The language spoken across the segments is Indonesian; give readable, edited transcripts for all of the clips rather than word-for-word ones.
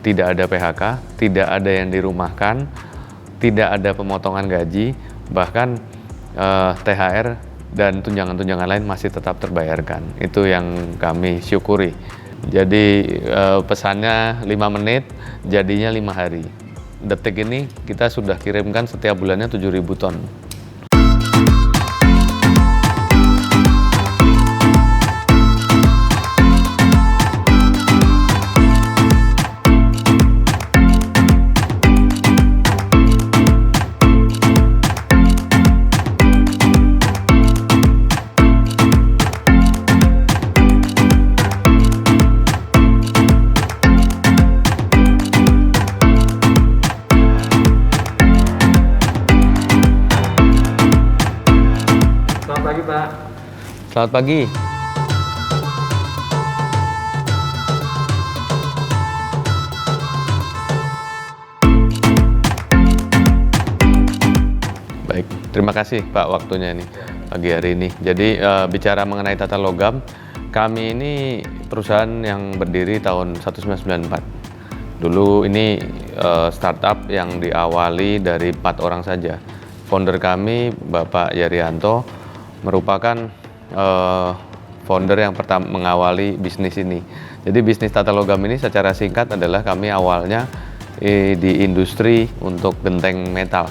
tidak ada PHK, tidak ada yang dirumahkan, tidak ada pemotongan gaji, bahkan THR dan tunjangan-tunjangan lain masih tetap terbayarkan. Itu yang kami syukuri. Jadi pesannya 5 menit, jadinya 5 hari. Detik ini kita sudah kirimkan setiap bulannya 7.000 ton. Selamat pagi, Pak. Selamat pagi. Baik, terima kasih Pak waktunya ini pagi hari ini. Jadi bicara mengenai tata logam, kami ini perusahaan yang berdiri tahun 1994. Dulu ini startup yang diawali dari 4 orang saja. Founder kami, Bapak Yarianto, merupakan founder yang pertama mengawali bisnis ini. Jadi bisnis tata logam ini secara singkat adalah kami awalnya di industri untuk genteng metal.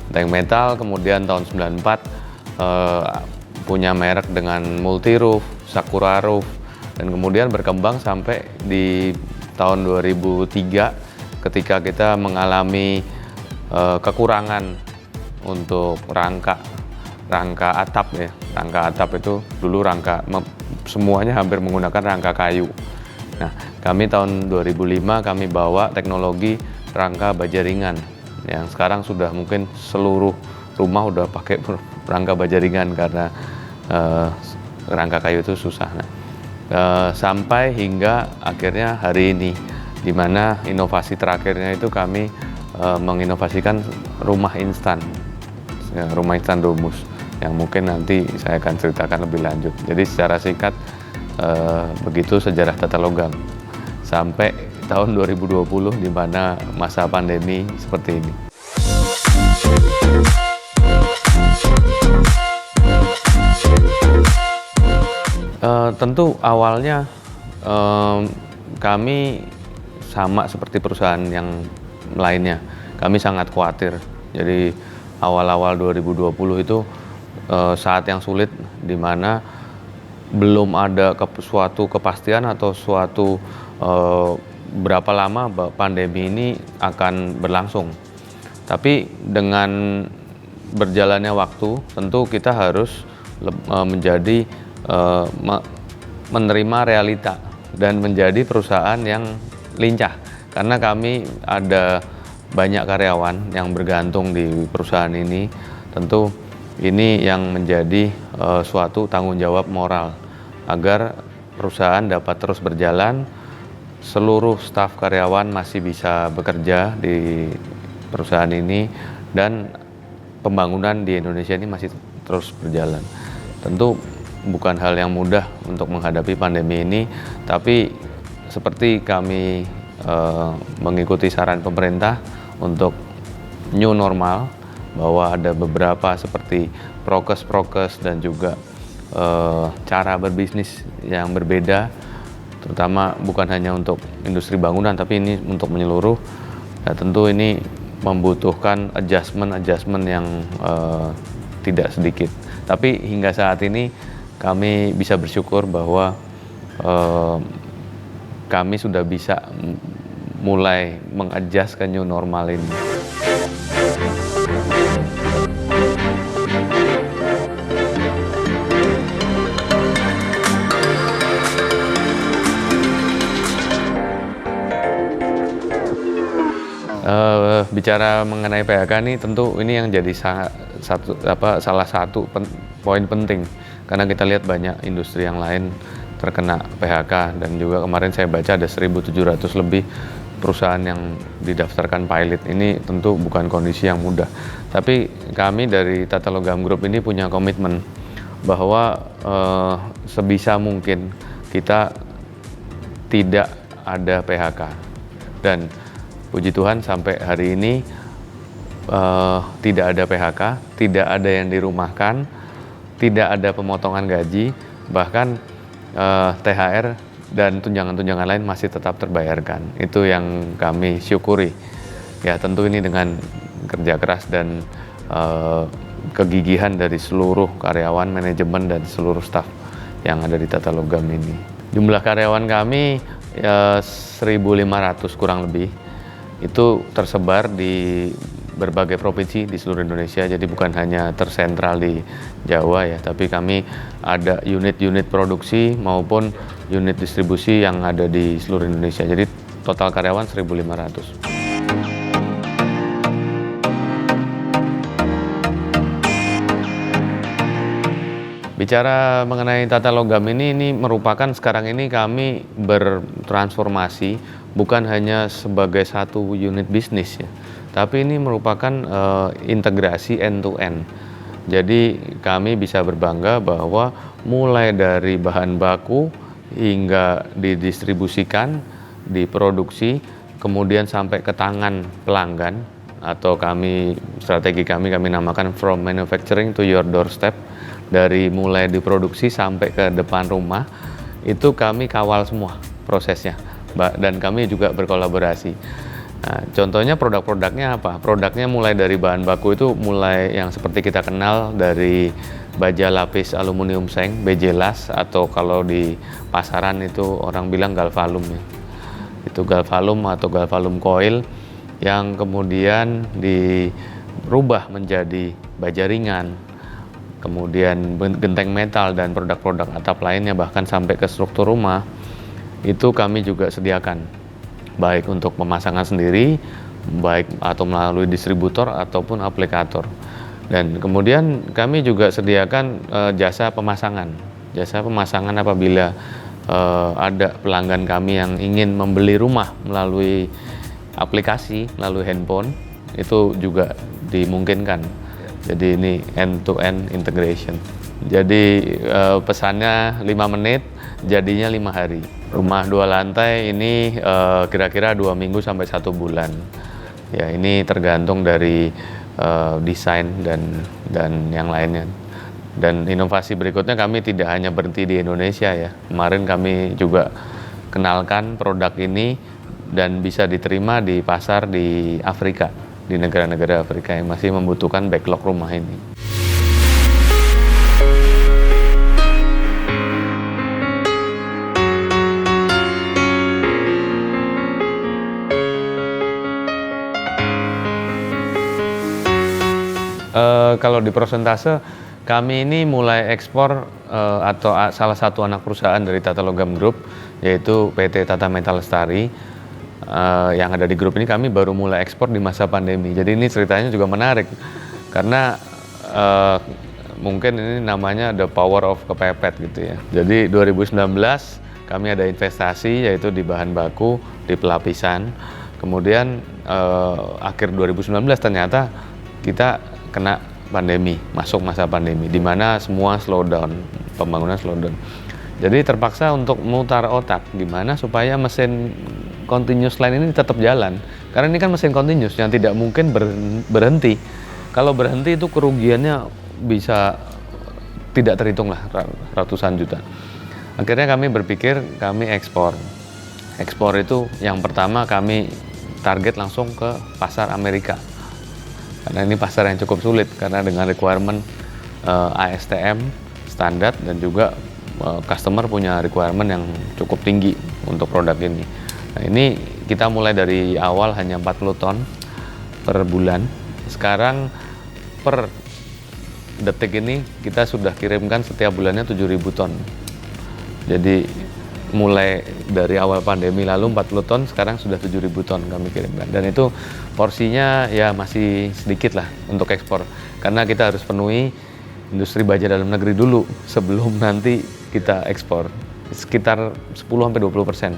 Genteng metal, kemudian tahun 94 punya merek dengan Multi Roof, Sakura Roof, dan kemudian berkembang sampai di tahun 2003 ketika kita mengalami kekurangan untuk rangka atap ya. Rangka atap itu dulu semuanya hampir menggunakan rangka kayu. Nah, kami tahun 2005 kami bawa teknologi rangka baja ringan yang sekarang sudah mungkin seluruh rumah udah pakai rangka baja ringan karena rangka kayu itu susah. Nah, sampai hingga akhirnya hari ini, di mana inovasi terakhirnya itu kami menginovasikan rumah instan rumus, yang mungkin nanti saya akan ceritakan lebih lanjut. Jadi secara singkat begitu sejarah tata logam sampai tahun 2020 di mana masa pandemi seperti ini. Tentu awalnya kami sama seperti perusahaan yang lainnya, kami sangat khawatir. Jadi awal-awal 2020 itu saat yang sulit di mana belum ada suatu kepastian atau suatu berapa lama pandemi ini akan berlangsung. Tapi dengan berjalannya waktu, tentu kita harus menjadi menerima realita dan menjadi perusahaan yang lincah. Karena kami ada banyak karyawan yang bergantung di perusahaan ini, tentu ini yang menjadi suatu tanggung jawab moral agar perusahaan dapat terus berjalan, seluruh staf karyawan masih bisa bekerja di perusahaan ini, dan pembangunan di Indonesia ini masih terus berjalan. Tentu bukan hal yang mudah untuk menghadapi pandemi ini, tapi seperti kami mengikuti saran pemerintah untuk new normal, bahwa ada beberapa seperti prokes dan juga cara berbisnis yang berbeda, terutama bukan hanya untuk industri bangunan tapi ini untuk menyeluruh. Ya, tentu ini membutuhkan adjustment yang tidak sedikit. Tapi hingga saat ini kami bisa bersyukur bahwa kami sudah bisa mulai mengadjust ke new normal ini. Bicara mengenai PHK ini, tentu ini yang jadi salah satu poin penting, karena kita lihat banyak industri yang lain terkena PHK, dan juga kemarin saya baca ada 1.700 lebih perusahaan yang didaftarkan pilot. Ini tentu bukan kondisi yang mudah, tapi kami dari Tata Logam Group ini punya komitmen bahwa sebisa mungkin kita tidak ada PHK. Dan puji Tuhan sampai hari ini tidak ada PHK, tidak ada yang dirumahkan, tidak ada pemotongan gaji, bahkan THR dan tunjangan-tunjangan lain masih tetap terbayarkan. Itu yang kami syukuri. Ya tentu ini dengan kerja keras dan kegigihan dari seluruh karyawan, manajemen, dan seluruh staf yang ada di Tata Logam ini. Jumlah karyawan kami 1.500 kurang lebih. Itu tersebar di berbagai provinsi di seluruh Indonesia, jadi bukan hanya tersentral di Jawa ya, tapi kami ada unit-unit produksi maupun unit distribusi yang ada di seluruh Indonesia. Jadi total karyawan 1.500. Bicara mengenai Tata Logam ini merupakan sekarang ini kami bertransformasi bukan hanya sebagai satu unit bisnis ya, tapi ini merupakan integrasi end to end. Jadi kami bisa berbangga bahwa mulai dari bahan baku hingga didistribusikan, diproduksi, kemudian sampai ke tangan pelanggan, atau strategi kami namakan from manufacturing to your doorstep. Dari mulai diproduksi sampai ke depan rumah, itu kami kawal semua prosesnya, dan kami juga berkolaborasi. Nah, contohnya produk-produknya apa? Produknya mulai dari bahan baku itu mulai yang seperti kita kenal dari baja lapis aluminium seng, BJ-Last, atau kalau di pasaran itu orang bilang Galvalum ya. Itu Galvalum atau Galvalum coil yang kemudian dirubah menjadi baja ringan, kemudian genteng metal dan produk-produk atap lainnya, bahkan sampai ke struktur rumah, itu kami juga sediakan, baik untuk pemasangan sendiri, baik atau melalui distributor ataupun aplikator. Dan kemudian kami juga sediakan jasa pemasangan apabila ada pelanggan kami yang ingin membeli rumah melalui aplikasi, melalui handphone, itu juga dimungkinkan. Jadi ini end-to-end integration. Jadi pesannya 5 menit, jadinya 5 hari. Rumah 2 lantai ini kira-kira 2 minggu sampai 1 bulan. Ya ini tergantung dari desain dan yang lainnya. Dan inovasi berikutnya kami tidak hanya berhenti di Indonesia ya. Kemarin kami juga kenalkan produk ini dan bisa diterima di pasar di Afrika, di negara-negara Afrika yang masih membutuhkan backlog rumah ini. Kalau di persentase, kami ini mulai ekspor atau salah satu anak perusahaan dari Tata Logam Group, yaitu PT Tata Metal Lestari, yang ada di grup ini, kami baru mulai ekspor di masa pandemi. Jadi ini ceritanya juga menarik karena mungkin ini namanya the power of kepepet gitu ya. Jadi 2019 kami ada investasi yaitu di bahan baku, di pelapisan. Kemudian akhir 2019 ternyata kita kena pandemi, masuk masa pandemi di mana semua slowdown, pembangunan slowdown. Jadi terpaksa untuk memutar otak gimana supaya mesin continuous line ini tetap jalan. Karena ini kan mesin continuous yang tidak mungkin berhenti. Kalau berhenti itu kerugiannya bisa tidak terhitung lah, ratusan juta. Akhirnya kami berpikir kami ekspor. Ekspor itu yang pertama kami target langsung ke pasar Amerika. Karena ini pasar yang cukup sulit karena dengan requirement ASTM standar dan juga customer punya requirement yang cukup tinggi untuk produk ini. Nah, ini kita mulai dari awal hanya 40 ton per bulan. Sekarang per detik ini kita sudah kirimkan setiap bulannya 7.000 ton. Jadi mulai dari awal pandemi lalu 40 ton, sekarang sudah 7.000 ton kami kirimkan. Dan itu porsinya ya masih sedikit lah untuk ekspor. Karena kita harus penuhi industri baja dalam negeri dulu sebelum nanti kita ekspor. Sekitar 10-20%.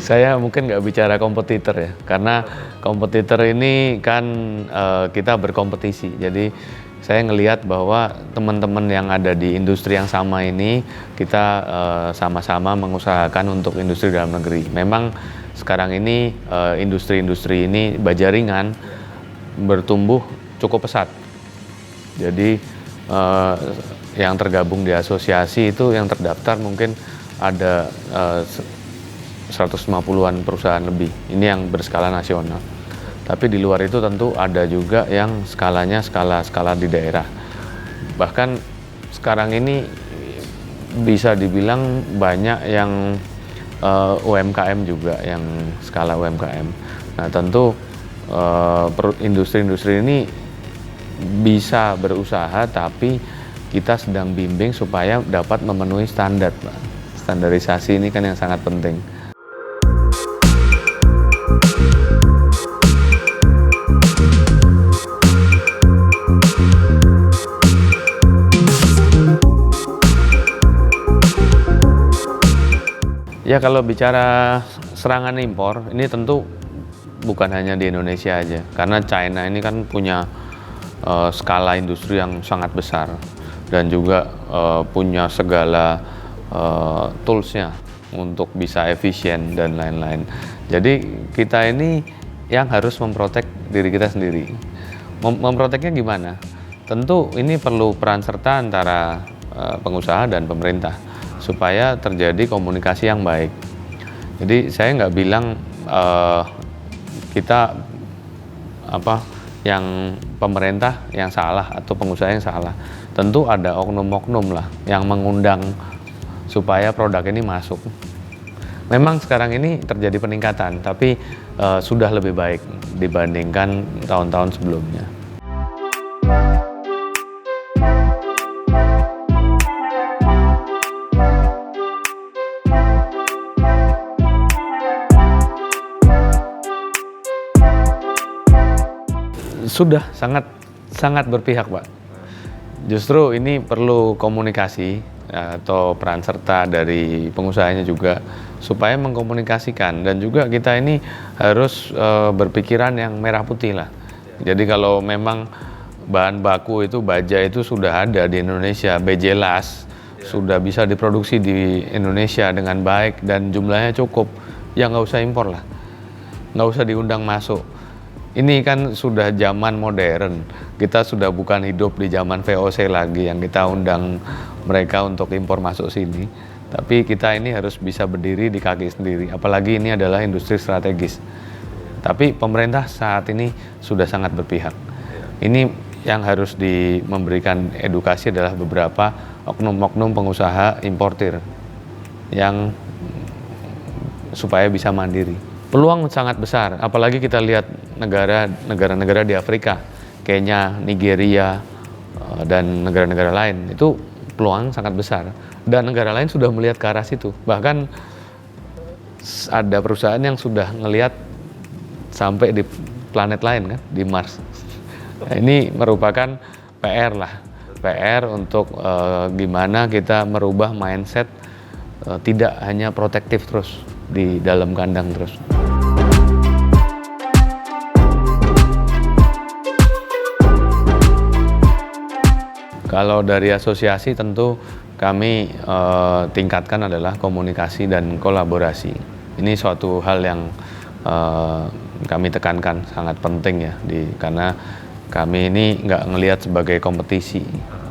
Saya mungkin nggak bicara kompetitor ya, karena kompetitor ini kan kita berkompetisi. Jadi saya ngelihat bahwa teman-teman yang ada di industri yang sama ini, kita sama-sama mengusahakan untuk industri dalam negeri. Memang sekarang ini industri-industri ini baja ringan bertumbuh cukup pesat. Jadi yang tergabung di asosiasi itu yang terdaftar mungkin ada 150-an perusahaan lebih. Ini yang berskala nasional. Tapi di luar itu tentu ada juga yang skalanya skala di daerah. Bahkan sekarang ini bisa dibilang banyak yang UMKM juga, yang skala UMKM. Nah tentu industri-industri ini bisa berusaha, tapi kita sedang bimbing supaya dapat memenuhi standar, Pak. Standarisasi ini kan yang sangat penting. Ya kalau bicara serangan impor, ini tentu bukan hanya di Indonesia aja, karena China ini kan punya skala industri yang sangat besar dan juga punya segala toolsnya untuk bisa efisien dan lain-lain. Jadi kita ini yang harus memprotek diri kita sendiri. Memproteknya gimana? Tentu ini perlu peran serta antara pengusaha dan pemerintah supaya terjadi komunikasi yang baik. Jadi saya nggak bilang kita yang pemerintah yang salah atau pengusaha yang salah. Tentu ada oknum-oknum lah yang mengundang supaya produk ini masuk. Memang sekarang ini terjadi peningkatan, tapi sudah lebih baik dibandingkan tahun-tahun sebelumnya. Sudah sangat berpihak, Pak. Justru ini perlu komunikasi atau peran serta dari pengusahanya juga supaya mengkomunikasikan, dan juga kita ini harus berpikiran yang merah putih lah. Jadi kalau memang bahan baku itu baja itu sudah ada di Indonesia, bejelas sudah bisa diproduksi di Indonesia dengan baik dan jumlahnya cukup, ya nggak usah impor lah, nggak usah diundang masuk. Ini kan sudah zaman modern, kita sudah bukan hidup di zaman VOC lagi yang kita undang mereka untuk impor masuk sini. Tapi kita ini harus bisa berdiri di kaki sendiri, apalagi ini adalah industri strategis. Tapi pemerintah saat ini sudah sangat berpihak. Ini yang harus memberikan edukasi adalah beberapa oknum-oknum pengusaha importir yang supaya bisa mandiri. Peluang sangat besar, apalagi kita lihat negara-negara di Afrika, Kenya, Nigeria, dan negara-negara lain, itu peluang sangat besar. Dan negara lain sudah melihat ke arah situ. Bahkan ada perusahaan yang sudah ngelihat sampai di planet lain kan, di Mars. Nah, ini merupakan PR lah, PR untuk gimana kita merubah mindset tidak hanya protektif terus di dalam kandang terus. Kalau dari asosiasi tentu kami tingkatkan adalah komunikasi dan kolaborasi. Ini suatu hal yang kami tekankan sangat penting ya, karena kami ini nggak ngelihat sebagai kompetisi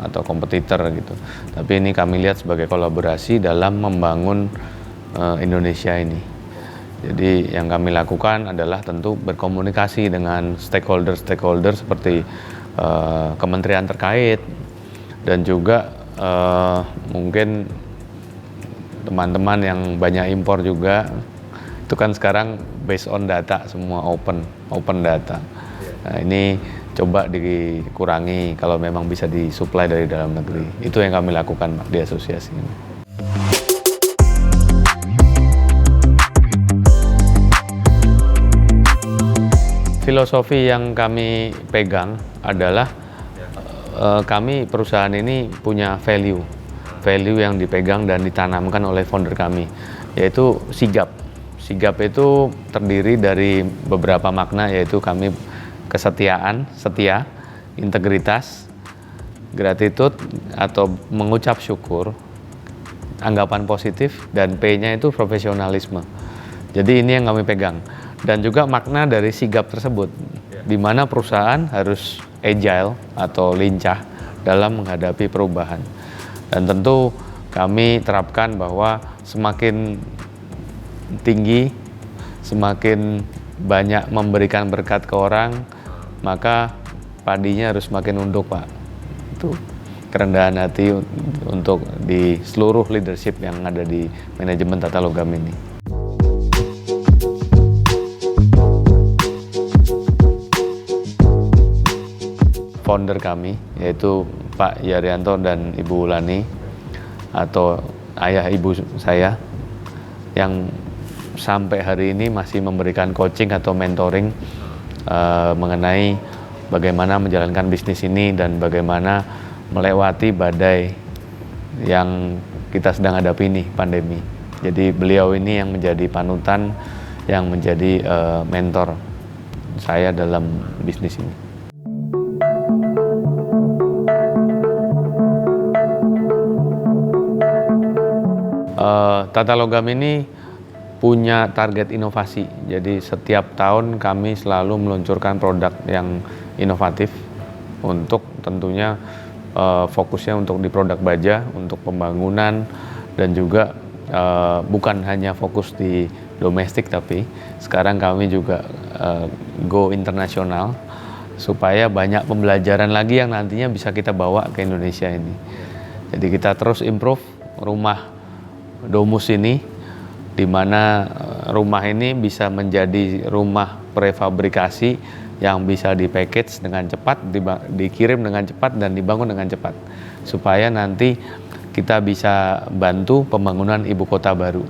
atau kompetitor gitu, tapi ini kami lihat sebagai kolaborasi dalam membangun Indonesia ini. Jadi yang kami lakukan adalah tentu berkomunikasi dengan stakeholder seperti kementerian terkait, dan juga mungkin teman-teman yang banyak impor juga. Itu kan sekarang based on data, semua open data. Nah, ini coba dikurangi kalau memang bisa disuplai dari dalam negeri. Itu yang kami lakukan, Pak, di asosiasi ini. Filosofi yang kami pegang adalah kami perusahaan ini punya value yang dipegang dan ditanamkan oleh founder kami, yaitu sigap. Sigap itu terdiri dari beberapa makna, yaitu kami setia, integritas, gratitude atau mengucap syukur, anggapan positif, dan P-nya itu profesionalisme. Jadi ini yang kami pegang. Dan juga makna dari sigap tersebut, di mana perusahaan harus agile atau lincah dalam menghadapi perubahan. Dan tentu kami terapkan bahwa semakin tinggi, semakin banyak memberikan berkat ke orang, maka padinya harus semakin unduk, Pak. Itu kerendahan hati untuk di seluruh leadership yang ada di manajemen tata logam ini. Founder kami, yaitu Pak Yaryanto dan Ibu Wulani, atau ayah ibu saya, yang sampai hari ini masih memberikan coaching atau mentoring mengenai bagaimana menjalankan bisnis ini dan bagaimana melewati badai yang kita sedang hadapi ini, pandemi. Jadi beliau ini yang menjadi panutan, yang menjadi mentor saya dalam bisnis ini. Tata logam ini punya target inovasi, jadi setiap tahun kami selalu meluncurkan produk yang inovatif untuk tentunya fokusnya untuk di produk baja, untuk pembangunan, dan juga bukan hanya fokus di domestik, tapi sekarang kami juga go internasional supaya banyak pembelajaran lagi yang nantinya bisa kita bawa ke Indonesia ini. Jadi kita terus improve rumah Domus ini, di mana rumah ini bisa menjadi rumah prefabrikasi yang bisa di-package dengan cepat, dikirim dengan cepat, dan dibangun dengan cepat, supaya nanti kita bisa bantu pembangunan ibu kota baru.